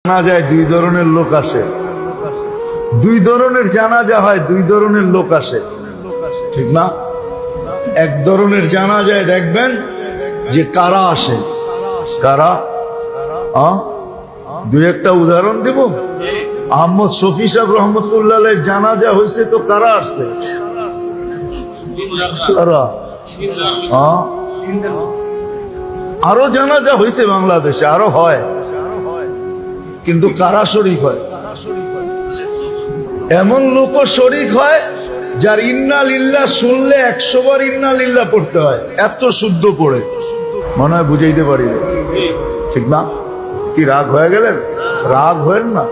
জানাজায় দুই ধরনের লোক আসে, দুই ধরনের জানাজা হয়, দুই ধরনের লোক আসে, ঠিক না? এক ধরনের জানাজায় দেখবেন যে কারা আসে, কারা দুই একটা উদাহরণ দিব। আহমদ শফি সাহেব রহমতুল্লাহ জানাজা হয়েছে তো কারা আসছে? কারা? আরো জানাজা হয়েছে বাংলাদেশে, আরো হয়, কিন্তু কারা শরীক হয়? এমন লোক শরীক হয় যার ইন্না লিল্লাহ শুনলে 100 বার ইন্না লিল্লাহ পড়তে হয়, এত শুদ্ধ পড়ে। মনে হয় বুঝাইতে পারি, ঠিক না? কি রাগ হয়ে গেলেন? রাগ হয়েন না।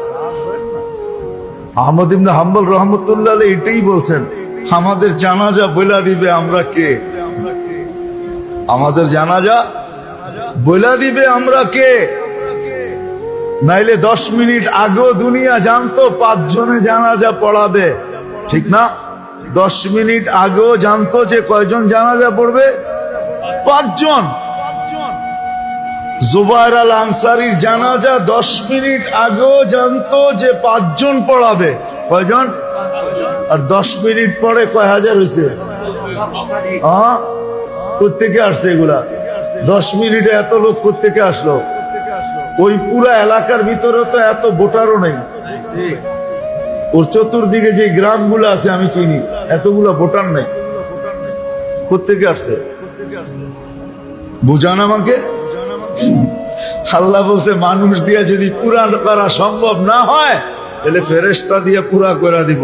আহমদ ইবনে হাম্বল রহমতুল্লাহ এটাই বলছেন, আমাদের জানাজা বইলা দিবে আমরা কে, আমাদের জানাজা বইলা দিবে আমরা কে। নাইলে 10 মিনিট আগেও দুনিয়া জানতো 5 জনে জানাজা পড়াবে, ঠিক না? 10 মিনিট আগেও জানতো যে কয়জন জানাজা পড়বে, 5 জন। জুবায়ের আল আনসারীর জানাজা 10 মিনিট আগেও জানতো যে 5 জন পড়াবে, কয়জন? আর 10 মিনিট পরে কয় হাজার হয়েছে? কোত্থেকে আসছে এগুলা? 10 মিনিটে এত লোক কোত্থেকে আসলো? ওই পুরা এলাকার ভিতরে তো এত ভোটারও নেই, ওর চতুর্দিকে যে গ্রামগুলো আছে আমি চিনি, এতগুলা ভোটার নেই, কোত্থেকে আসছে? বুঝান আমাকে। আল্লাহ বলছে মানুষ দিয়া যদি পুরা করা সম্ভব না হয় তাহলে ফেরেশতা দিয়ে পুরা করে দিব।